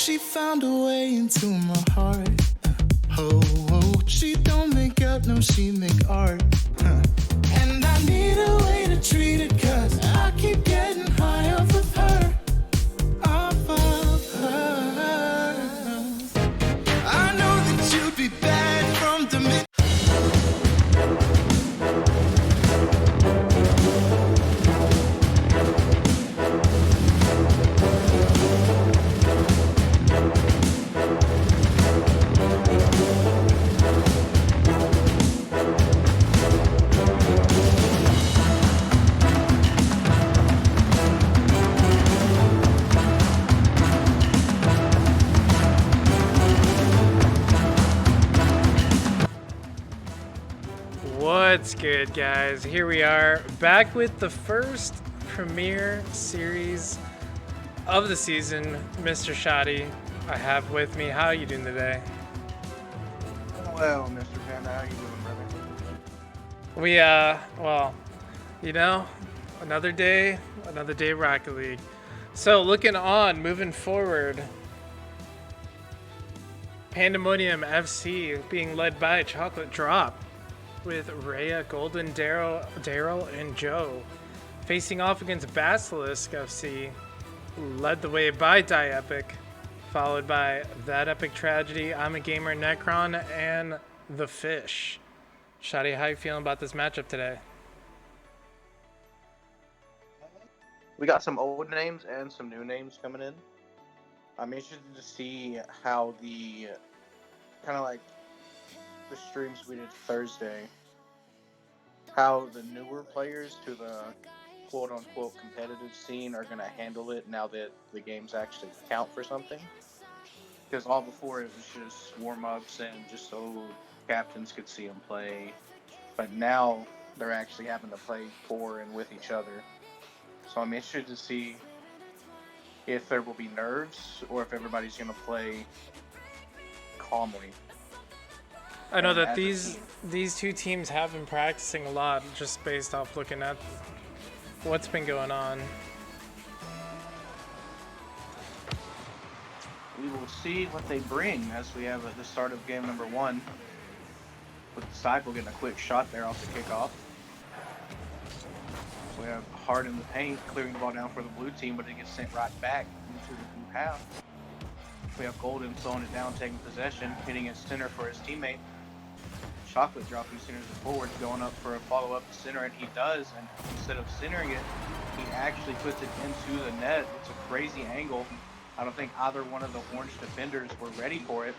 She found a way into my heart. Oh, oh, she don't make out, no, she make art. And I need a way to treat it, cause I keep getting high off of her. Off of her. I know that you'd be bad from the minute. What's good, guys? Here we are back with the first premiere series of the season. Mr. Shoddy, I have with me. How are you doing today? Well, Mr. Panda, how you doing, brother? We well, you know, another day Rocket League. So looking on, moving forward, Pandemonium FC being led by Chocolate Drop, with Rhea, Golden, Daryl, and Joe facing off against Basilisk FC, led the way by Die Epic, followed by That Epic Tragedy, I'm a Gamer, Necron, and The Fish. Shadi, how you feeling about this matchup today? We got some old names and some new names coming in. I'm interested to see how the kind of like the streams we did Thursday, how the newer players to the quote-unquote competitive scene are going to handle it now that the games actually count for something. Because all before it was just warm-ups and just so captains could see them play. But now they're actually having to play for and with each other. So I'm interested to see if there will be nerves or if everybody's going to play calmly. I know that these two teams have been practicing a lot just based off looking at what's been going on. We will see what they bring as we have at the start of game number 1. With Disciple getting a quick shot there off the kickoff. So we have Hard in the paint, clearing the ball down for the blue team, but it gets sent right back into the blue half. We have Golden slowing it down, taking possession, hitting it center for his teammate. Chocolate dropping centers it forward, going up for a follow-up to center, and he does, and instead of centering it, he actually puts it into the net. It's a crazy angle. I don't think either one of the orange defenders were ready for it.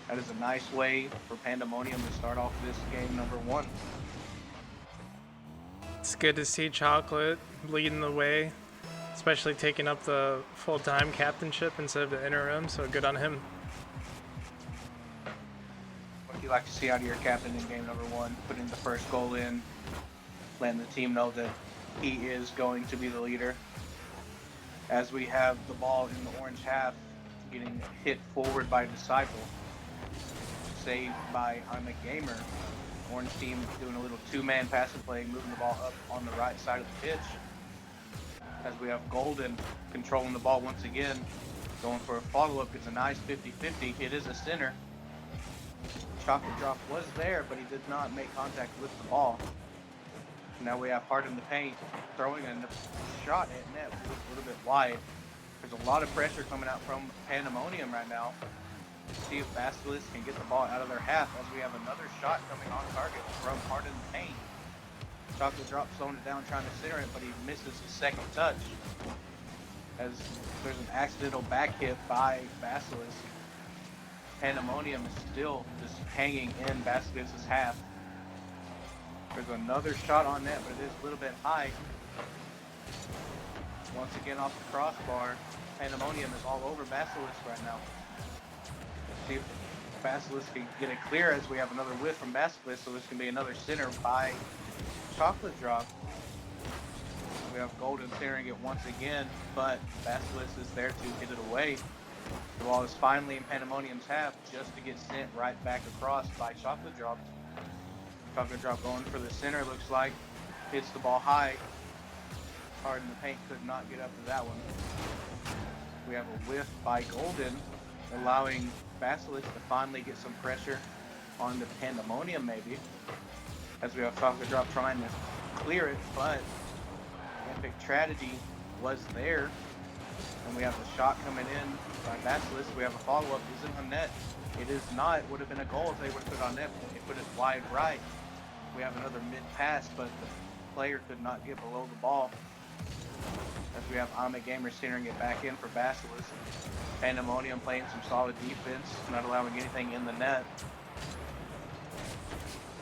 That is a nice way for Pandemonium to start off this game number 1. It's good to see Chocolate leading the way, especially taking up the full-time captainship instead of the interim, so good on him. What do you like to see out of your captain in game number 1? Putting the first goal in, letting the team know that he is going to be the leader. As we have the ball in the orange half, getting hit forward by Disciple. Saved by I'm a Gamer. Orange team doing a little two-man passing play, moving the ball up on the right side of the pitch. As we have Golden controlling the ball once again, going for a follow-up. It's a nice 50-50. It is a center. Chocolate Drop was there, but he did not make contact with the ball. Now we have Hard in the paint, throwing a shot at net, a little bit wide. There's a lot of pressure coming out from Pandemonium right now. See if Basilisk can get the ball out of their half as we have another shot coming on target from Hard in the paint. Chocolate Drop slowing it down, trying to center it, but he misses his second touch. As there's an accidental back hit by Basilisk. Pandemonium is still just hanging in Basilisk's half. There's another shot on net, but it is a little bit high. Once again off the crossbar. Pandemonium is all over Basilisk right now. See if Basilisk can get it clear as we have another whiff from Basilisk, so this can be another center by Chocolate Drop. We have Golden centering it once again, but Basilisk is there to hit it away. The ball is finally in Pandemonium's half, just to get sent right back across by Chocolate Drop. Chocolate Drop going for the center, looks like. Hits the ball high. Hard in the paint, could not get up to that one. We have a whiff by Golden, allowing Basilisk to finally get some pressure on the Pandemonium maybe. As we have Chocolate Drop trying to clear it, but Epic Tragedy was there. And we have a shot coming in by Basilisk. We have a follow-up. Is it on net? It is not. It would have been a goal if they would have put it on net. They put it wide right. We have another mid-pass, but the player could not get below the ball. As we have Ame Gamer centering it back in for Basilisk. Pandemonium playing some solid defense, not allowing anything in the net.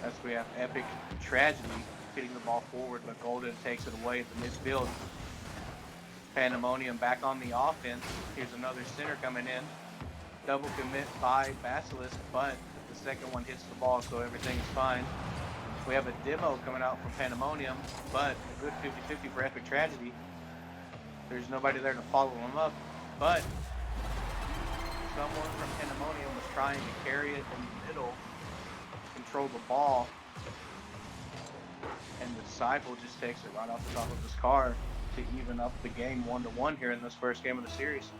As we have Epic Tragedy hitting the ball forward, but Golden takes it away at the midfield. Pandemonium back on the offense. Here's another center coming in. Double commit by Basilisk, but the second one hits the ball, so everything is fine. We have a demo coming out from Pandemonium, but a good 50-50 for Epic Tragedy. There's nobody there to follow him up, but someone from Pandemonium was trying to carry it in the middle, control the ball, and Disciple just takes it right off the top of his car to even up the game 1-1 here in this first game of the series.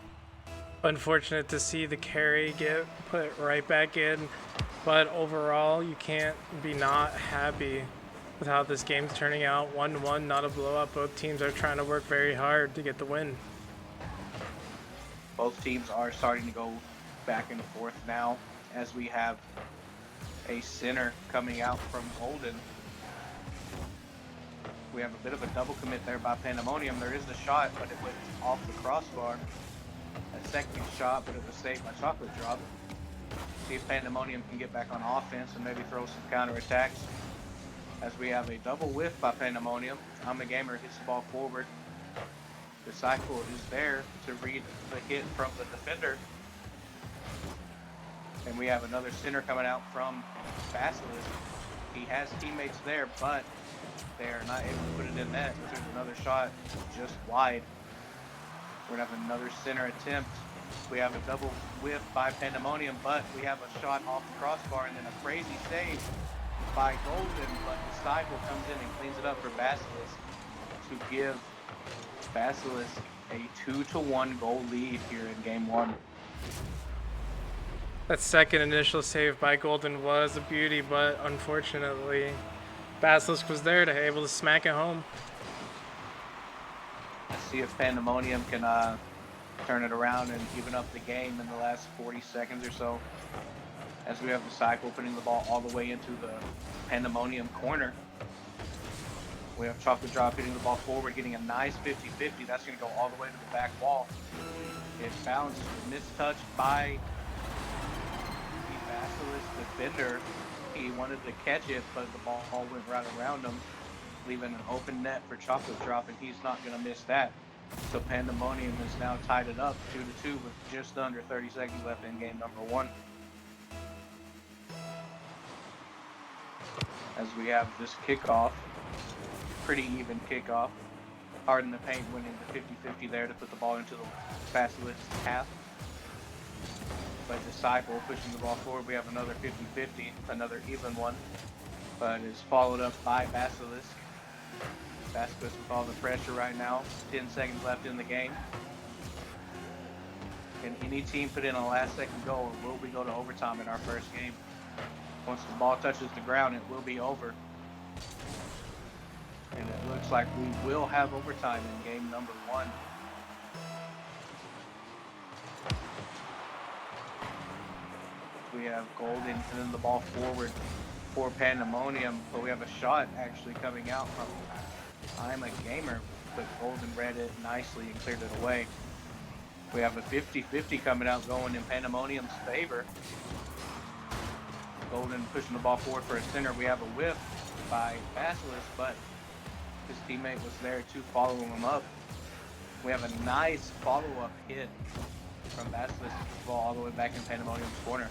Unfortunate to see the carry get put right back in, but overall you can't be not happy with how this game's turning out. 1-1, not a blowout. Both teams are trying to work very hard to get the win. Both teams are starting to go back and forth now as we have a center coming out from Golden. We have a bit of a double commit there by Pandemonium. There is the shot, but it went off the crossbar. A second shot, but it was saved by Chocolate Drop. See if Pandemonium can get back on offense and maybe throw some counterattacks. As we have a double whiff by Pandemonium. Ame Gamer hits the ball forward. Disciple is there to read the hit from the defender. And we have another center coming out from Basilisk. He has teammates there, but they are not able to put it in net. There's another shot just wide. We're going to have another center attempt. We have a double whiff by Pandemonium, but we have a shot off the crossbar and then a crazy save by Golden, but Disciple comes in and cleans it up for Basilisk to give Basilisk a 2-1 goal lead here in game one. That second initial save by Golden was a beauty, but unfortunately Basilisk was there to be able to smack it home. Let's see if Pandemonium can turn it around and even up the game in the last 40 seconds or so. As we have Disciple putting the ball all the way into the Pandemonium corner. We have Chocolate Drop hitting the ball forward, getting a nice 50-50. That's going to go all the way to the back wall. It bounced, mistouched by the Basilisk defender. He wanted to catch it, but the ball went right around him, leaving an open net for Chocolate Drop, and he's not going to miss that. So Pandemonium has now tied it up 2-2 with just under 30 seconds left in game number one. As we have this kickoff, pretty even kickoff. Hard in the paint winning the 50-50 there to put the ball into the Basilisk half. But Disciple pushing the ball forward. We have another 50-50, another even one. But it's followed up by Basilisk. Basilisk with all the pressure right now. 10 seconds left in the game. Can any team put in a last second goal, or will we go to overtime in our first game? Once the ball touches the ground, it will be over. And it looks like we will have overtime in game number one. We have Golden hitting the ball forward for Pandemonium, but we have a shot actually coming out from I'm a Gamer, but Golden read it nicely and cleared it away. We have a 50-50 coming out going in Pandemonium's favor. Golden pushing the ball forward for a center. We have a whiff by Basilisk, but his teammate was there to follow him up. We have a nice follow-up hit from Basilisk, ball all the way back in Pandemonium's corner.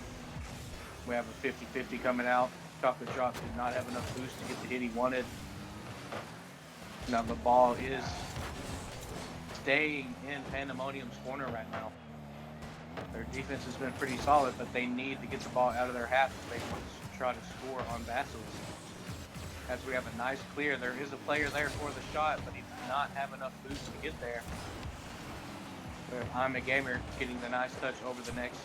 We have a 50-50 coming out. Chocolate Drop did not have enough boost to get the hit he wanted. Now the ball is staying in Pandemonium's corner right now. Their defense has been pretty solid, but they need to get the ball out of their half if they want to try to score on Basilisk. As we have a nice clear, there is a player there for the shot, but he did not have enough boost to get there. I'm a gamer getting the nice touch over the next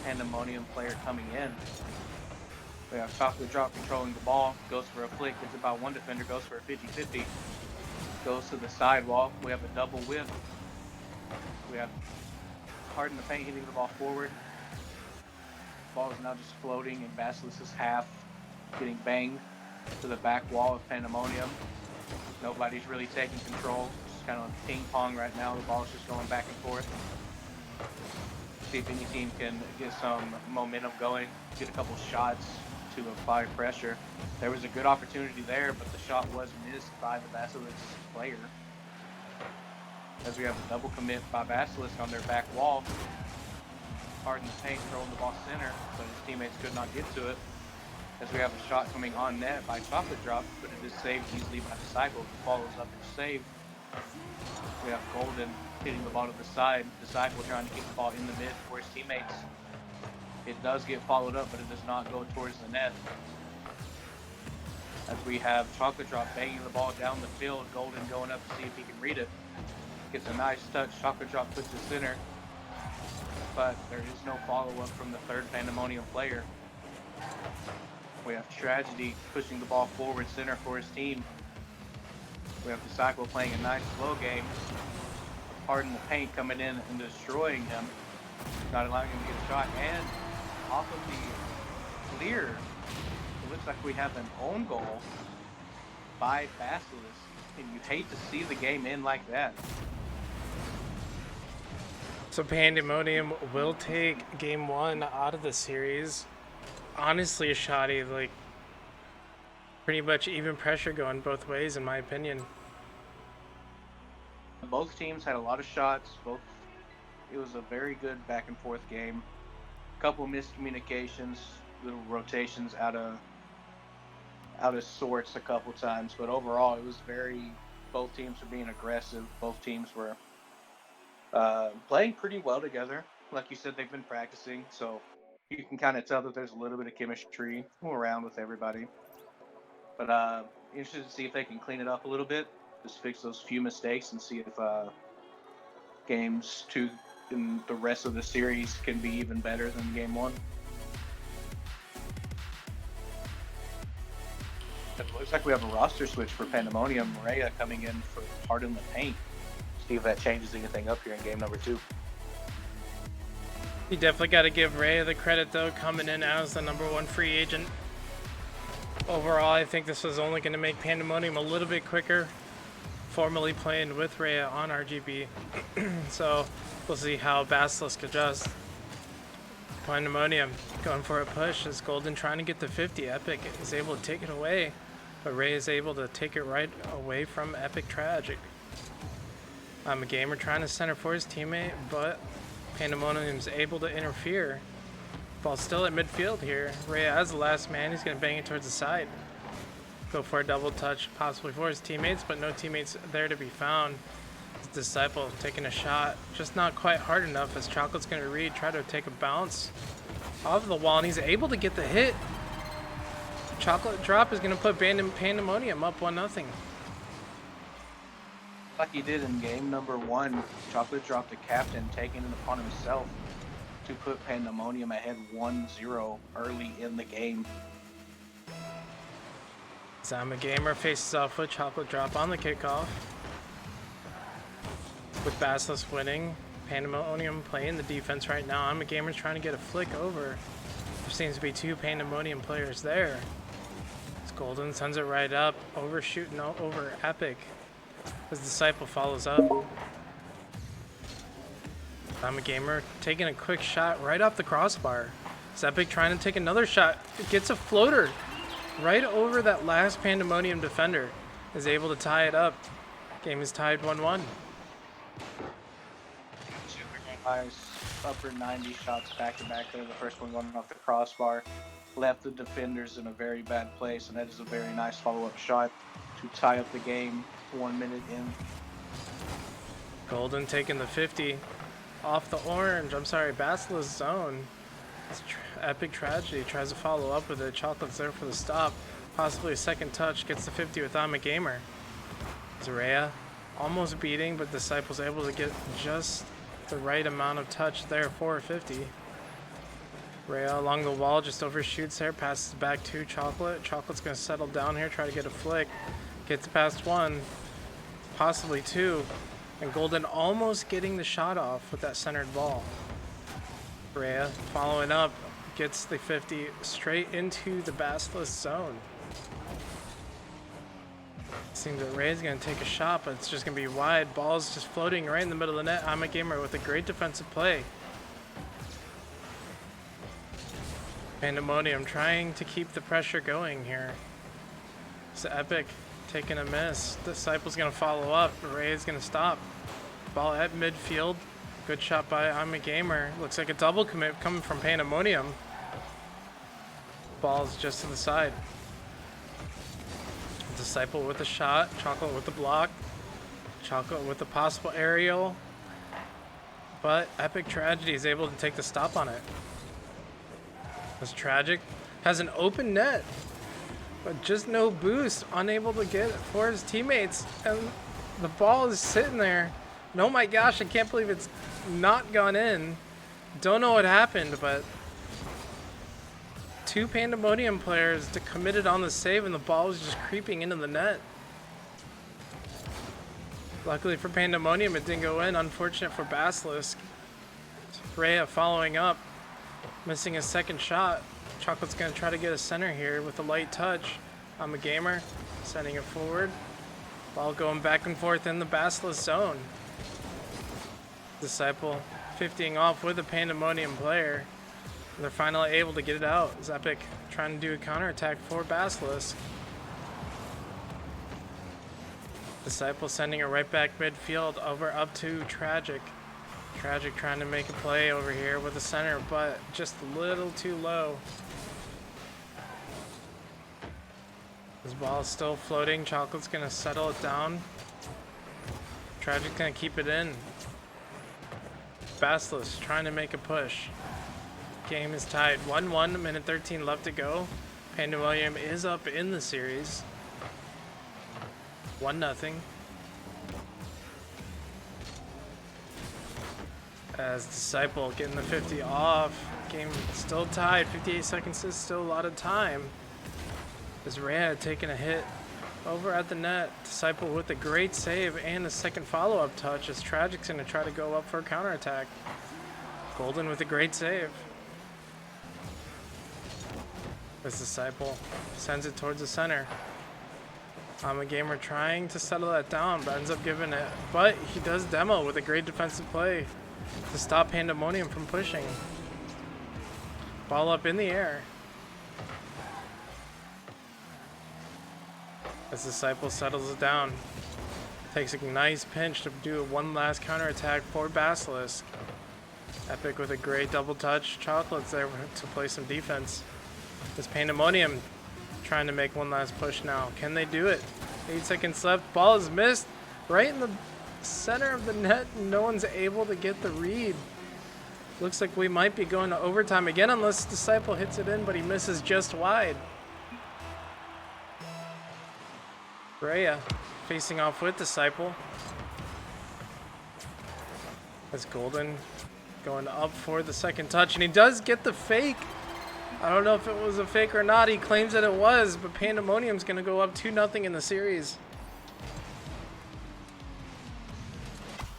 Pandemonium player coming in. We have Chocolate Drop controlling the ball, goes for a flick, gets it by one defender, goes for a 50-50, goes to the sidewall. We have a double whip. We have Hard in the Paint hitting the ball forward. Ball is now just floating in Basilisk's half, getting banged to the back wall of Pandemonium. Nobody's really taking control. Just kind of ping pong right now. The ball's just going back and forth. See if any team can get some momentum going, get a couple shots to apply pressure. There was a good opportunity there, but the shot was missed by the Basilisk player. As we have a double commit by Basilisk on their back wall. Hard in the Paint throwing the ball center, but his teammates could not get to it. As we have a shot coming on net by Chocolate Drop, but it is saved easily by Disciple, who follows up and save. We have Golden hitting the ball to the side. Disciple trying to keep the ball in the mid for his teammates. It does get followed up, but it does not go towards the net. As we have Chocolate Drop banging the ball down the field, Golden going up to see if he can read it. Gets a nice touch. Chocolate Drop puts it center, but there is no follow-up from the third Pandemonium player. We have Tragedy pushing the ball forward center for his team. We have Disciple playing a nice slow game. Hard in the Paint coming in and destroying him, not allowing him to get a shot. And off of the clear, it looks like we have an own goal by Basilisk, and you hate to see the game end like that. So Pandemonium will take game one out of the series. Honestly, shoddy, like pretty much even pressure going both ways, in my opinion. Both teams had a lot of shots. It was a very good back and forth game. A couple miscommunications, little rotations out of sorts a couple times, but overall it was both teams were being aggressive. Both teams were playing pretty well together. Like you said, they've been practicing, so you can kind of tell that there's a little bit of chemistry around with everybody. But interested to see if they can clean it up a little bit, just fix those few mistakes, and see if games 2 in the rest of the series can be even better than game 1. It looks like we have a roster switch for Pandemonium. Rhea coming in for Hard in the Paint. See if that changes anything up here in game number 2. You definitely got to give Rhea the credit, though, coming in as the #1 free agent. Overall, I think this was only going to make Pandemonium a little bit quicker, formally playing with Rhea on RGB. So we'll see how Basilisk adjusts. Pandemonium going for a push as Golden trying to get the 50. Epic is able to take it away, but Rhea is able to take it right away from Epic Tragic. I'm a gamer trying to center for his teammate, but Pandemonium's able to interfere. Ball still at midfield here. Rhea as the last man. He's going to bang it towards the side. Go for a double touch, possibly for his teammates, but no teammates there to be found. His Disciple taking a shot, just not quite hard enough as Chocolate's going to read, try to take a bounce off the wall, and he's able to get the hit. Chocolate Drop is going to put Pandemonium up 1-0. Like he did in game number 1, Chocolate Drop, the captain, taking it upon himself to put Pandemonium ahead 1-0 early in the game. I'm a gamer faces off with Chocolate Drop on the kickoff. With Basilisk winning, Pandemonium playing the defense right now. I'm a gamer's trying to get a flick over. There seems to be 2 Pandemonium players there. As Golden sends it right up, overshooting over Epic. His Disciple follows up. I'm a gamer taking a quick shot right off the crossbar. Is Epic trying to take another shot? It gets a floater right over that last Pandemonium defender. Is able to tie it up. Game is tied 1-1. Nice upper 90 shots back to back there. The first one going off the crossbar left the defenders in a very bad place, and that is a very nice follow-up shot to tie up the game 1 minute in. Golden taking the 50 off the orange. Basilisk zone. Epic Tragedy tries to follow up with it. Chocolate's there for the stop. Possibly a second touch. Gets the 50 with I'm a Gamer. Rhea almost beating, but Disciple's able to get just the right amount of touch there. 450. Rhea along the wall, just overshoots there, passes back to Chocolate. Chocolate's gonna settle down here, try to get a flick. Gets past one, possibly two, and Golden almost getting the shot off with that centered ball. Rhea following up, gets the 50 straight into the Basilisk zone. Seems that Rhea's gonna take a shot, but it's just gonna be wide. Ball's just floating right in the middle of the net. I'm a Gamer with a great defensive play. Pandemonium trying to keep the pressure going here. It's Epic taking a miss. Disciple's gonna follow up. Rhea's gonna stop. Ball at midfield. Good shot by I'm a Gamer. Looks like a double commit coming from Pandemonium. Ball's just to the side. Disciple with a shot. Chocolate with the block. Chocolate with the possible aerial. But Epic Tragedy is able to take the stop on it. This Tragic has an open net, but just no boost. Unable to get it for his teammates. And the ball is sitting there. And oh my gosh, I can't believe it's not gone in. Don't know what happened, but two Pandemonium players committed on the save, and the ball was just creeping into the net. Luckily for Pandemonium, it didn't go in. Unfortunate for Basilisk. Rhea following up, missing a second shot. Chocolate's gonna try to get a center here with a light touch. I'm a Gamer, sending it forward. Ball going back and forth in the Basilisk zone. Disciple 50ing off with a Pandemonium player. They're finally able to get it out. It's Epic trying to do a counterattack for Basilisk. Disciple sending it right back midfield over up to Tragic. Tragic trying to make a play over here with the center, but just a little too low. This ball is still floating. Chocolate's gonna settle it down. Tragic's gonna keep it in. Basilisk trying to make a push. Game is tied 1-1, minute 13 left to go. Pandemonium is up in the series. 1-0. As Disciple getting the 50 off. Game still tied. 58 seconds is still a lot of time. As Rhea taking a hit over at the net. Disciple with a great save and a second follow-up touch as Tragic's going to try to go up for a counterattack. Golden with a great save. As Disciple sends it towards the center. I'm a Gamer trying to settle that down, but ends up giving it. But he does demo with a great defensive play to stop Pandemonium from pushing. Ball up in the air. As Disciple settles it down. Takes a nice pinch to do one last counterattack for Basilisk. Epic with a great double touch. Chocolate's there to play some defense. This Pandemonium trying to make one last push now. Can they do it? 8 seconds left. Ball is missed right in the center of the net. No one's able to get the read. Looks like we might be going to overtime again unless Disciple hits it in, but he misses just wide. Rhea facing off with Disciple. As Golden going up for the second touch, and he does get the fake. I don't know if it was a fake or not. He claims that it was, but Pandemonium's going to go up 2-0 in the series.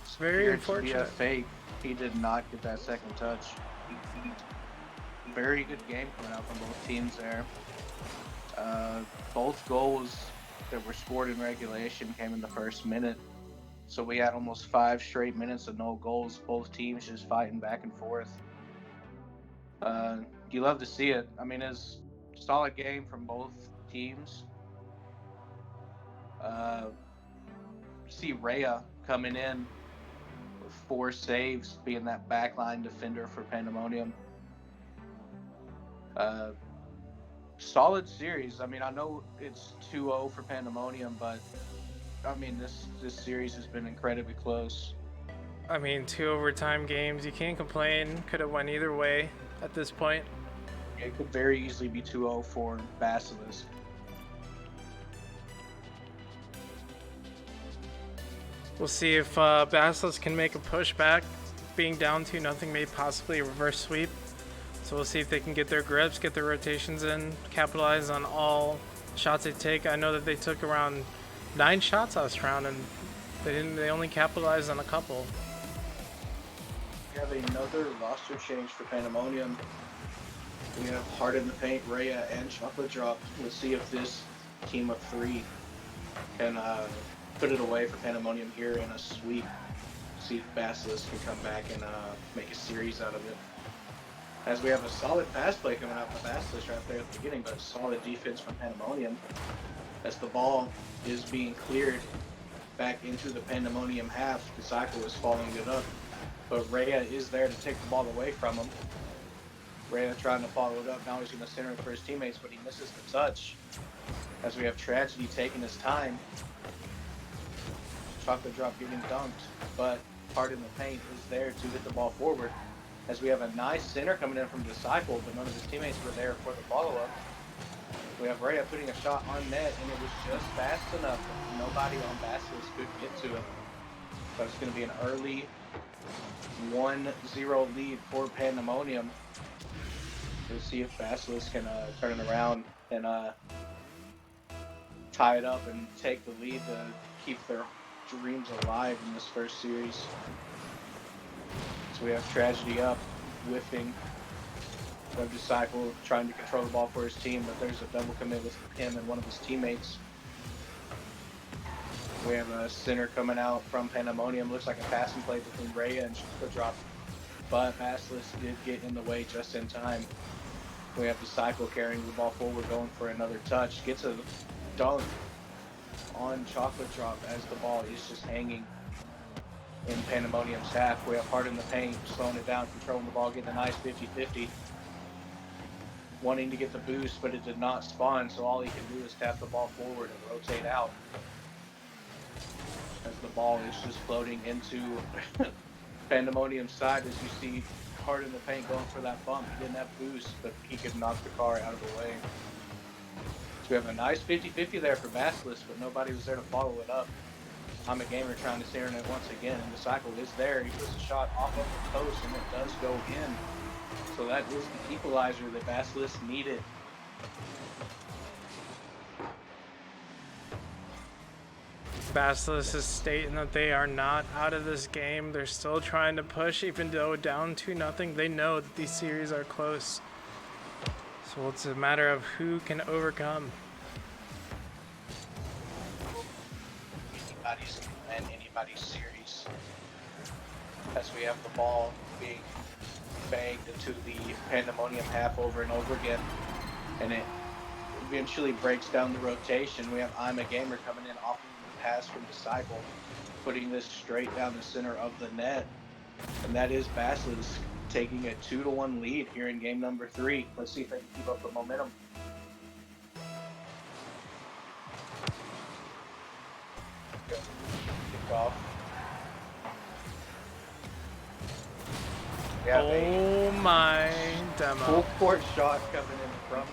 It's very unfortunate. To be a fake, he did not get that second touch. Very good game coming out from both teams there. Both goals that were scored in regulation came in the first minute. So we had almost 5 straight minutes of no goals. Both teams just fighting back and forth. You love to see it. I mean, it's a solid game from both teams. See Rhea coming in with 4 saves, being that backline defender for Pandemonium. Solid series. I mean, I know it's 2-0 for Pandemonium, but I mean, this series has been incredibly close. I mean, 2 overtime games. You can't complain. Could have went either way at this point. It could very easily be 2-0 for Basilisk. We'll see if Basilisk can make a pushback. Being down 2-0, may possibly a reverse sweep. So we'll see if they can get their grips, get their rotations in, capitalize on all shots they take. I know that they took around 9 shots last round, and they only capitalized on a couple. We have another roster change for Pandemonium. We have Heart in the Paint, Rhea, and Chocolate Drop. Let's see if this team of 3 can put it away for Pandemonium here in a sweep. See if Basilisk can come back and make a series out of it. As we have a solid pass play coming out from Basilisk right there at the beginning, but solid defense from Pandemonium. As the ball is being cleared back into the Pandemonium half, the cycle is following it up. But Rhea is there to take the ball away from him. Rhea trying to follow it up. Now he's going to center it for his teammates, but he misses the touch. As we have Tragedy taking his time. Chocolate Drop getting dunked, but Heart in the Paint is there to get the ball forward. As we have a nice center coming in from Disciple, but none of his teammates were there for the follow-up. We have Rhea putting a shot on net, and it was just fast enough that nobody on Basilisk could get to it. So it's going to be an early 1-0 lead for Pandemonium. We'll see if Basilisk can turn it around and tie it up and take the lead to keep their dreams alive in this first series. So we have Tragedy up, whiffing. We have Disciple trying to control the ball for his team, but there's a double commit with him and one of his teammates. We have a center coming out from Pandemonium. Looks like a passing play between Rhea and Chocolate Drop, but Basilisk did get in the way just in time. We have Disciple carrying the ball forward, going for another touch. Gets a dunk on Chocolate Drop as the ball is just hanging in Pandemonium's half. We have Heart in the Paint, slowing it down, controlling the ball, getting a nice 50-50. Wanting to get the boost, but it did not spawn, so all he can do is tap the ball forward and rotate out. As the ball is just floating into Pandemonium's side, as you see Heart in the Paint going for that bump. He didn't have boost, but he could knock the car out of the way. So we have a nice 50-50 there for Basilisk, but nobody was there to follow it up. I'm a Gamer trying to center it once again, and the cycle is there. He puts a shot off of the post, and it does go in. So that is the equalizer that Basilisk needed. Basilisk is stating that they are not out of this game. They're still trying to push, even though down 2-0. They know that these series are close. So it's a matter of who can overcome. Anybody's can win anybody's series. As we have the ball being banged into the Pandemonium half over and over again, and it eventually breaks down the rotation. We have I'm a Gamer coming in off of the pass from Disciple, putting this straight down the center of the net, and that is Basilisk taking a 2-1 lead here in game number 3. Let's see if they can keep up the momentum. Kick off. Oh my demo. Full court shot coming in from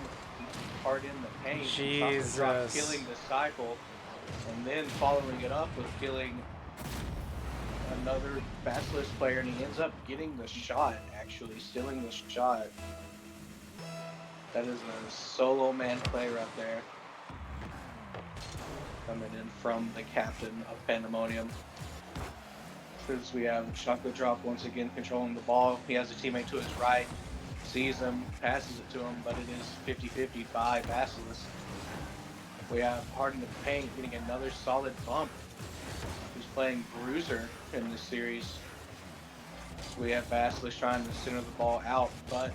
Heart in the Paint. Jesus. Drop, killing Disciple, and then following it up with killing another Basilisk player, and he ends up getting the shot, actually stealing the shot. That is a solo man play right there. Coming in from the captain of Pandemonium. As we have Chocolate Drop once again controlling the ball. He has a teammate to his right, sees him, passes it to him, but it is 50-50 by Basilisk. We have Heart in the Paint getting another solid bump. He's playing Bruiser in this series. We have Basilisk trying to center the ball out, but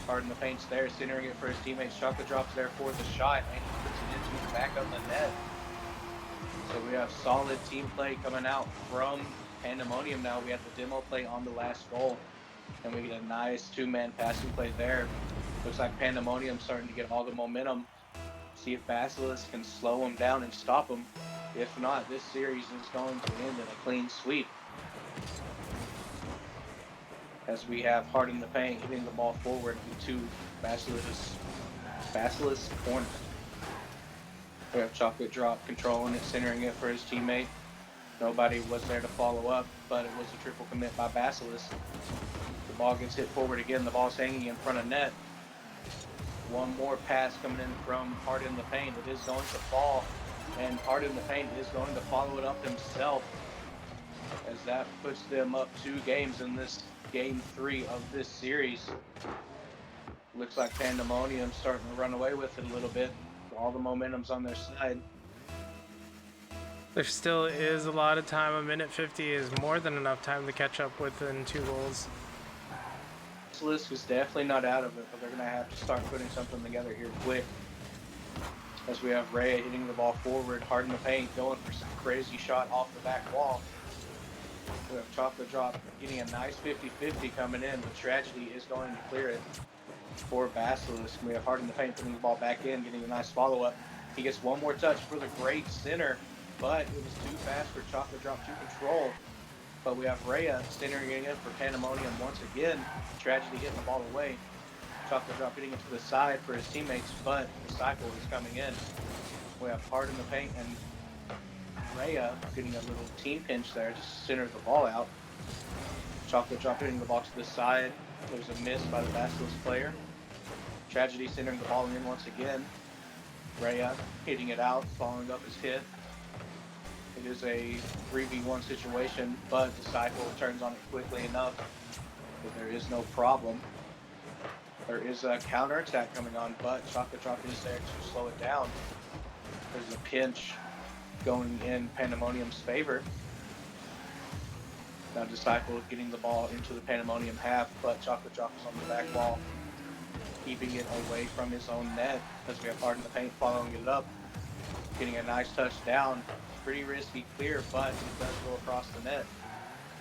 Heart in the Paint's there, centering it for his teammates. Chocolate Drop's there for the shot, and he puts it into the back of the net. So we have solid team play coming out from Pandemonium now. We have the demo play on the last goal, and we get a nice 2-man passing play there. Looks like Pandemonium starting to get all the momentum. See if Basilisk can slow him down and stop him. If not, this series is going to end in a clean sweep. As we have Heart in the Paint hitting the ball forward into Basilisk corner. We have Chocolate Drop controlling it, centering it for his teammate. Nobody was there to follow up, but it was a triple commit by Basilisk. The ball gets hit forward again. The ball's hanging in front of net. One more pass coming in from Hard in the Paint. It is going to fall, and Hard in the Paint is going to follow it up himself, as that puts them up 2 games in this game 3 of this series. Looks like Pandemonium's starting to run away with it a little bit. All the momentum's on their side. There still is a lot of time. A minute 50 is more than enough time to catch up within 2 goals. Basilisk is definitely not out of it, but they're going to have to start putting something together here quick. As we have Rhea hitting the ball forward, Hard in the Paint, going for some crazy shot off the back wall. We have Chocolate Drop getting a nice 50-50 coming in, but Tragedy is going to clear it for Basilisk. We have Hard in the Paint putting the ball back in, getting a nice follow-up. He gets one more touch for the great center, but it was too fast for Chocolate Drop to control. But we have Rhea centering it in for Pandemonium once again. Tragedy hitting the ball away. Chocolate Drop hitting it to the side for his teammates, but the cycle is coming in. We have Hard in the Paint and Rhea getting a little team pinch there, just center the ball out. Chocolate Drop hitting the ball to the side. There's a miss by the Basilisk player. Tragedy centering the ball in once again. Rhea hitting it out, following up his hit. It is a 3v1 situation, but the cycle turns on it quickly enough that there is no problem. There is a counterattack coming on, but Chocolate Drop is there to slow it down. There's a pinch going in Pandemonium's favor. Now Disciple getting the ball into the Pandemonium half, but Chocolate Drop is on the back wall, keeping it away from his own net as we have Hard in the Paint following it up, getting a nice touchdown. Pretty risky clear, but it does go across the net.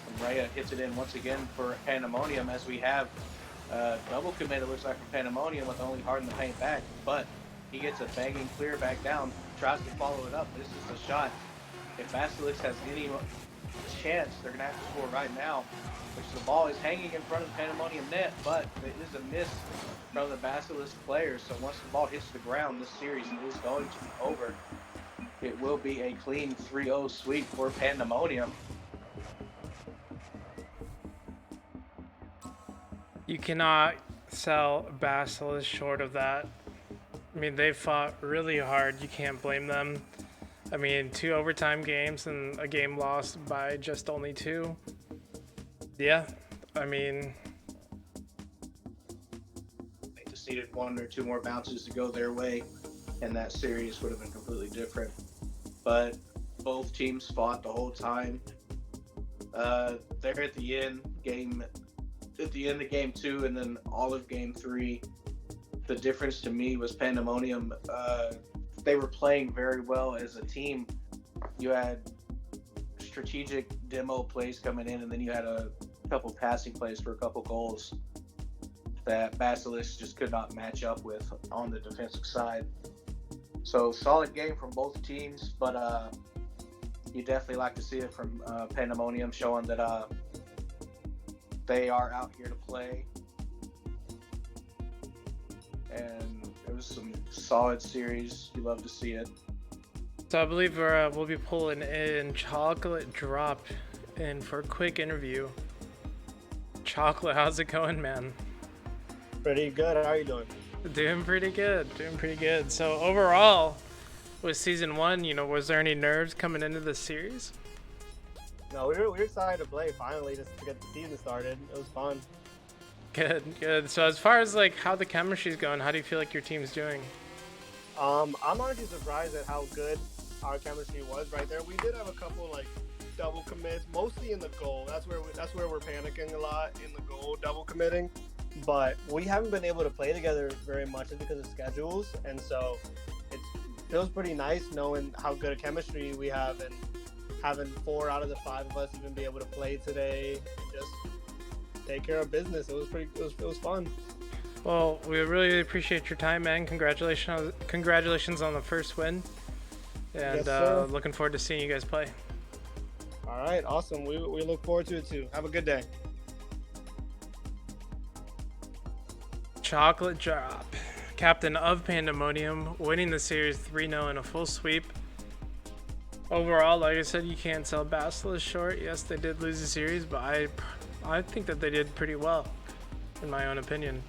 And Rhea hits it in once again for Pandemonium as we have double commit, it looks like, from Pandemonium with only Hard in the Paint back, but he gets a banging clear back down, tries to follow it up. This is the shot. If Basilisk has any chance, they're going to have to score right now, which the ball is hanging in front of the Pandemonium net, but it is a miss from the Basilisk players. So once the ball hits the ground, this series is going to be over. It will be a clean 3-0 sweep for Pandemonium. You cannot sell Basilisk short of that. I mean, they fought really hard. You can't blame them. I mean, 2 overtime games and a game lost by just only 2. Yeah, I mean, They just needed 1 or 2 more bounces to go their way, and that series would have been completely different. But both teams fought the whole time. There at the end of game 2 and then all of game 3, the difference to me was Pandemonium. They were playing very well as a team. You had strategic demo plays coming in, and then you had a couple passing plays for a couple goals that Basilisk just could not match up with on the defensive side. So solid game from both teams, but you definitely like to see it from Pandemonium, showing that they are out here to play. And it was some solid series. You love to see it. so I believe we'll be pulling in Chocolate Drop in for a quick interview. Chocolate, how's it going, man? Pretty good. How are you doing? Doing pretty good. So overall, with season 1, was there any nerves coming into the series? No, we were excited to play finally, just to get the season started. It was fun. Good. So as far as like how the chemistry's going, how do you feel like your team's doing? I'm honestly surprised at how good our chemistry was right there. We did have a couple like double commits, mostly in the goal. That's where we're panicking a lot, in the goal, double committing. But we haven't been able to play together very much just because of schedules, and so it feels pretty nice knowing how good a chemistry we have and having 4 out of the 5 of us even be able to play today and just take care of business. It was fun. Well, we really appreciate your time, man. Congratulations on the first win, and Yes, looking forward to seeing you guys play. All right, awesome. We look forward to it too. Have a good day. Chocolate Drop, captain of Pandemonium, winning the series 3-0 in a full sweep Overall, like I said, you can't sell Basilisk short. Yes, they did lose the series, but I think that they did pretty well, in my own opinion.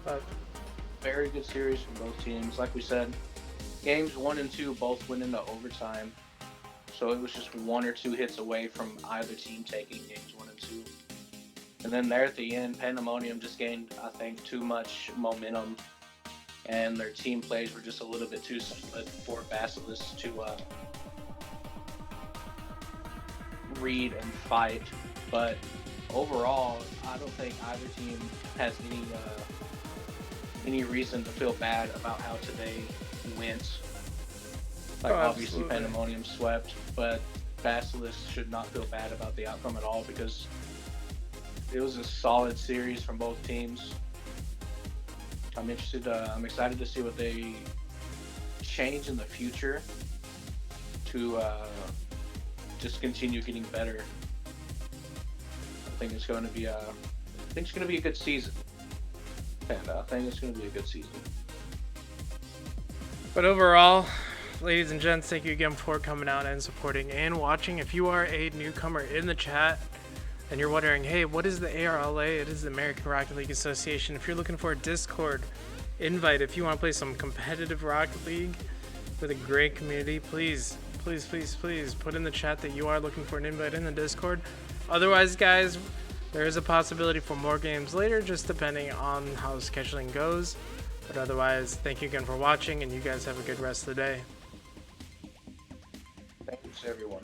But Very good series from both teams. Like we said, games 1 and 2 both went into overtime. So it was just 1 or 2 hits away from either team taking games 1 and 2. And then there at the end, Pandemonium just gained, I think, too much momentum. And their team plays were just a little bit too solid for Basilisk to read and fight. But overall, I don't think either team has any reason to feel bad about how today went. Like, obviously Pandemonium swept, but Basilisk should not feel bad about the outcome at all because it was a solid series from both teams. I'm excited to see what they change in the future to just continue getting better. I think it's going to be a good season. And I think it's going to be a good season. But overall, ladies and gents, thank you again for coming out and supporting and watching. If you are a newcomer in the chat and you're wondering, hey, what is the ARLA? It is the American Rocket League Association. If you're looking for a Discord invite, if you want to play some competitive Rocket League with a great community, please put in the chat that you are looking for an invite in the Discord. Otherwise, guys, there is a possibility for more games later, just depending on how scheduling goes. But otherwise, thank you again for watching, and you guys have a good rest of the day. Thanks, everyone.